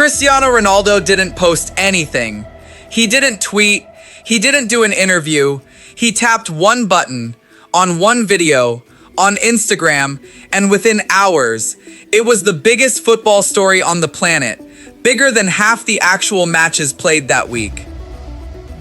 Cristiano Ronaldo didn't post anything. He didn't tweet. He didn't do an interview. He tapped one button on one video on Instagram, and within hours, it was the biggest football story on the planet, bigger than half the actual matches played that week.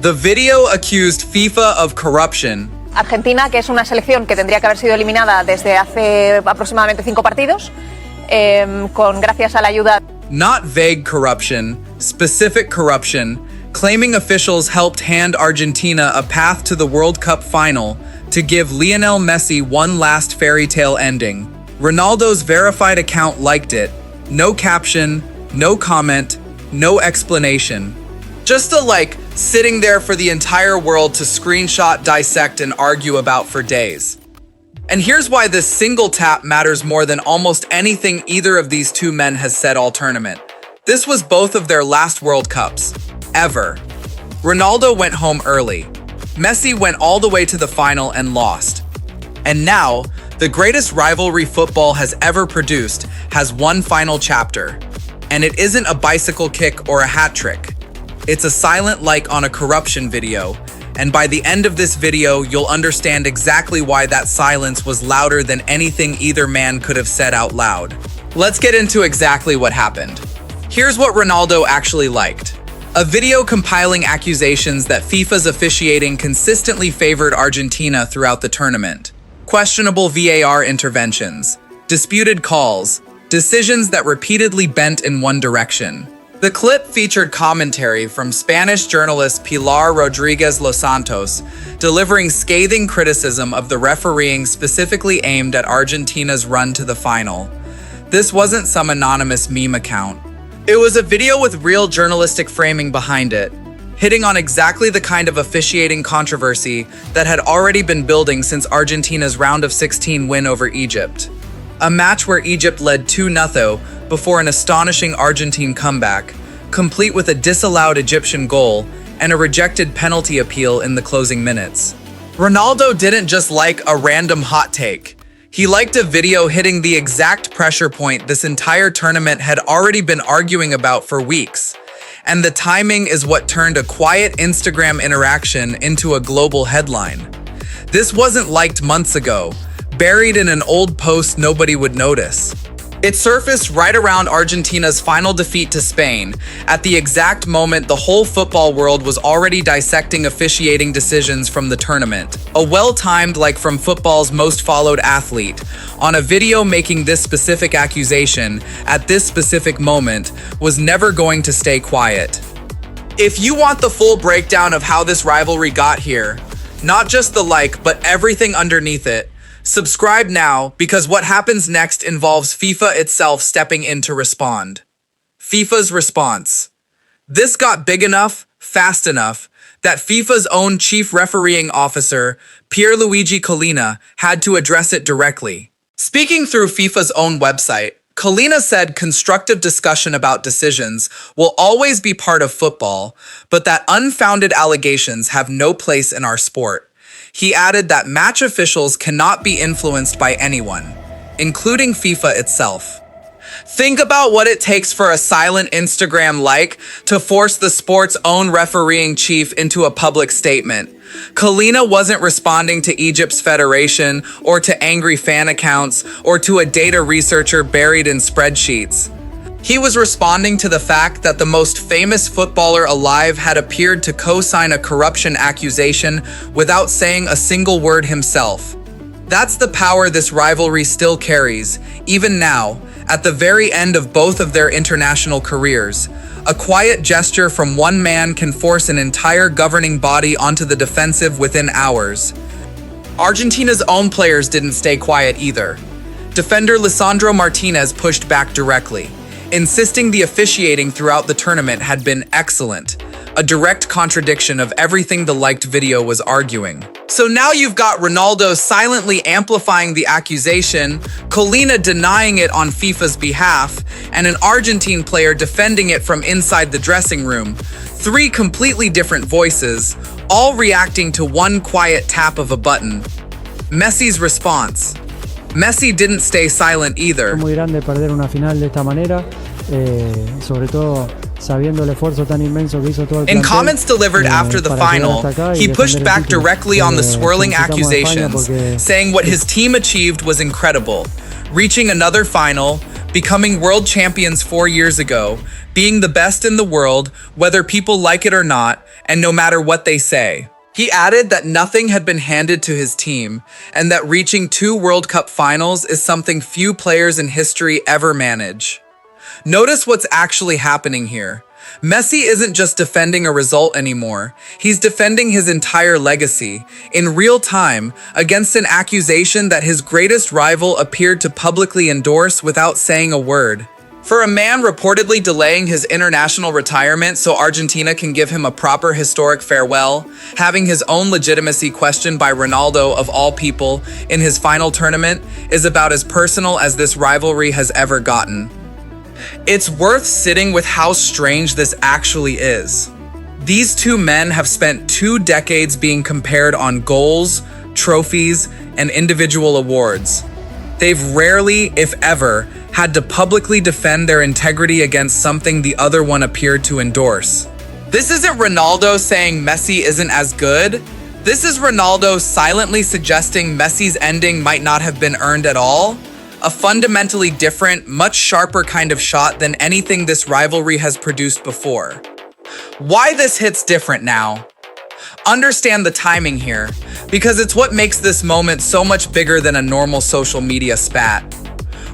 The video accused FIFA of corruption. Argentina, que es una selección que tendría que haber sido eliminada desde hace aproximadamente 5 partidos, gracias a la ayuda. Not vague corruption, specific corruption, claiming officials helped hand Argentina a path to the World Cup final to give Lionel Messi one last fairy tale ending. Ronaldo's verified account liked it. No caption, no comment, no explanation. Just a like sitting there for the entire world to screenshot, dissect, and argue about for days. And here's why this single tap matters more than almost anything either of these two men has said all tournament. This was both of their last World Cups, ever. Ronaldo went home early. Messi went all the way to the final and lost. And now, the greatest rivalry football has ever produced has one final chapter. And it isn't a bicycle kick or a hat trick. It's a silent like on a corruption video. And by the end of this video, you'll understand exactly why that silence was louder than anything either man could have said out loud. Let's get into exactly what happened. Here's what Ronaldo actually liked. A video compiling accusations that FIFA's officiating consistently favored Argentina throughout the tournament. Questionable VAR interventions, disputed calls, decisions that repeatedly bent in one direction. The clip featured commentary from Spanish journalist Pilar Rodriguez Los Santos, delivering scathing criticism of the refereeing specifically aimed at Argentina's run to the final. This wasn't some anonymous meme account. It was a video with real journalistic framing behind it, hitting on exactly the kind of officiating controversy that had already been building since Argentina's round of 16 win over Egypt. A match where Egypt led 2-0 before an astonishing Argentine comeback, complete with a disallowed Egyptian goal and a rejected penalty appeal in the closing minutes. Ronaldo didn't just like a random hot take. He liked a video hitting the exact pressure point this entire tournament had already been arguing about for weeks. And the timing is what turned a quiet Instagram interaction into a global headline. This wasn't liked months ago, buried in an old post nobody would notice. It surfaced right around Argentina's final defeat to Spain, at the exact moment the whole football world was already dissecting officiating decisions from the tournament. A well-timed like from football's most followed athlete, on a video making this specific accusation at this specific moment, was never going to stay quiet. If you want the full breakdown of how this rivalry got here, not just the like, but everything underneath it, subscribe now, because what happens next involves FIFA itself stepping in to respond. FIFA's response. This got big enough, fast enough, that FIFA's own chief refereeing officer, Pierluigi Collina, had to address it directly. Speaking through FIFA's own website, Collina said constructive discussion about decisions will always be part of football, but that unfounded allegations have no place in our sport. He added that match officials cannot be influenced by anyone, including FIFA itself. Think about what it takes for a silent Instagram like to force the sport's own refereeing chief into a public statement. Collina wasn't responding to Egypt's federation or to angry fan accounts or to a data researcher buried in spreadsheets. He was responding to the fact that the most famous footballer alive had appeared to co-sign a corruption accusation without saying a single word himself. That's the power this rivalry still carries, even now, at the very end of both of their international careers. A quiet gesture from one man can force an entire governing body onto the defensive within hours. Argentina's own players didn't stay quiet either. Defender Lisandro Martinez pushed back directly, insisting the officiating throughout the tournament had been excellent, a direct contradiction of everything the liked video was arguing. So now you've got Ronaldo silently amplifying the accusation, Collina denying it on FIFA's behalf, and an Argentine player defending it from inside the dressing room. 3 completely different voices, all reacting to one quiet tap of a button. Messi's response. Messi didn't stay silent either. Muy grande perder una final de esta manera. sobre todo sabiendo el esfuerzo tan inmenso que hizo todo el In plantel, comments delivered after the para llegar final, hasta acá y he defender pushed el back título. directly on the swirling Felicitamos a España accusations, porque saying what his team achieved was incredible, reaching another final, becoming world champions 4 years ago, being the best in the world, whether people like it or not, and no matter what they say. He added that nothing had been handed to his team, and that reaching 2 World Cup finals is something few players in history ever manage. Notice what's actually happening here. Messi isn't just defending a result anymore. He's defending his entire legacy, in real time, against an accusation that his greatest rival appeared to publicly endorse without saying a word. For a man reportedly delaying his international retirement so Argentina can give him a proper historic farewell, having his own legitimacy questioned by Ronaldo of all people in his final tournament, is about as personal as this rivalry has ever gotten. It's worth sitting with how strange this actually is. These two men have spent 2 decades being compared on goals, trophies, and individual awards. They've rarely, if ever, had to publicly defend their integrity against something the other one appeared to endorse. This isn't Ronaldo saying Messi isn't as good. This is Ronaldo silently suggesting Messi's ending might not have been earned at all. A fundamentally different, much sharper kind of shot than anything this rivalry has produced before. Why this hits different now? Understand the timing here, because it's what makes this moment so much bigger than a normal social media spat.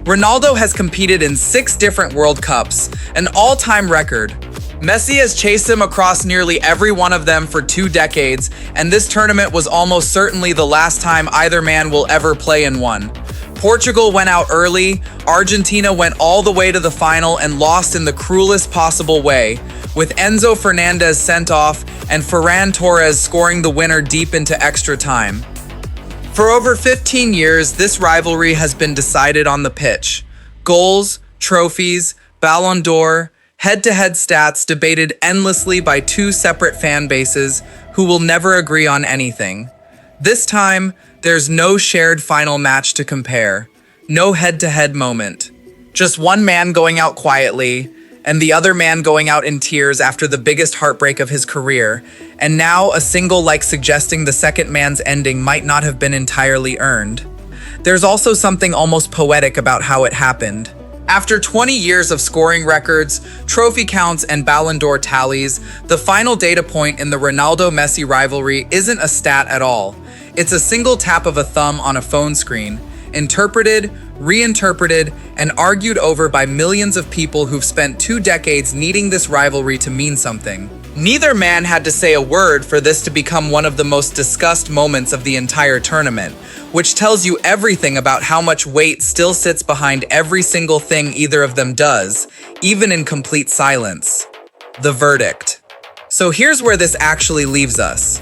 Ronaldo has competed in 6 different World Cups, an all-time record. Messi has chased him across nearly every one of them for 2 decades, and this tournament was almost certainly the last time either man will ever play in one. Portugal went out early, Argentina went all the way to the final and lost in the cruelest possible way, with Enzo Fernandez sent off and Ferran Torres scoring the winner deep into extra time. For over 15 years, this rivalry has been decided on the pitch. Goals, trophies, Ballon d'Or, head-to-head stats debated endlessly by 2 separate fan bases who will never agree on anything. This time, there's no shared final match to compare, no head-to-head moment. Just one man going out quietly, and the other man going out in tears after the biggest heartbreak of his career, and now a single like suggesting the second man's ending might not have been entirely earned. There's also something almost poetic about how it happened. After 20 years of scoring records, trophy counts, and Ballon d'Or tallies, the final data point in the Ronaldo-Messi rivalry isn't a stat at all. It's a single tap of a thumb on a phone screen, interpreted, reinterpreted, and argued over by millions of people who've spent 2 decades needing this rivalry to mean something. Neither man had to say a word for this to become one of the most discussed moments of the entire tournament, which tells you everything about how much weight still sits behind every single thing either of them does, even in complete silence. The verdict. So here's where this actually leaves us.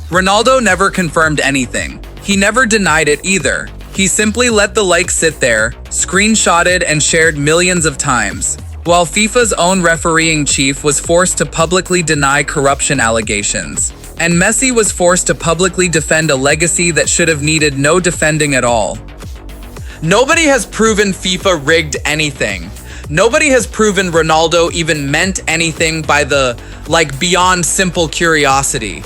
Ronaldo never confirmed anything. He never denied it either. He simply let the like sit there, screenshotted and shared millions of times, while FIFA's own refereeing chief was forced to publicly deny corruption allegations. And Messi was forced to publicly defend a legacy that should have needed no defending at all. Nobody has proven FIFA rigged anything. Nobody has proven Ronaldo even meant anything by the, beyond simple curiosity.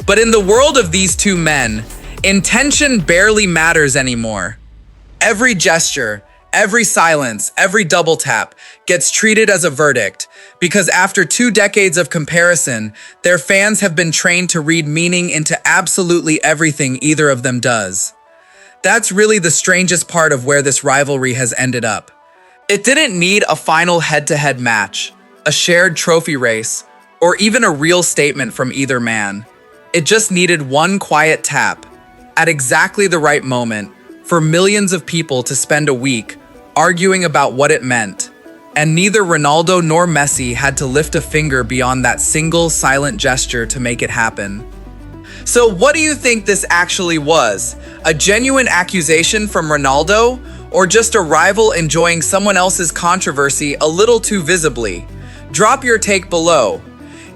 But in the world of these two men, intention barely matters anymore. Every gesture, every silence, every double tap gets treated as a verdict, because after 2 decades of comparison, their fans have been trained to read meaning into absolutely everything either of them does. That's really the strangest part of where this rivalry has ended up. It didn't need a final head-to-head match, a shared trophy race, or even a real statement from either man. It just needed one quiet tap, at exactly the right moment, for millions of people to spend a week arguing about what it meant. And neither Ronaldo nor Messi had to lift a finger beyond that single silent gesture to make it happen. So what do you think this actually was? A genuine accusation from Ronaldo, or just a rival enjoying someone else's controversy a little too visibly? Drop your take below.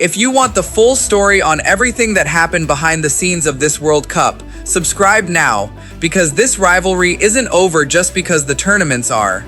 If you want the full story on everything that happened behind the scenes of this World Cup, subscribe now, because this rivalry isn't over just because the tournaments are.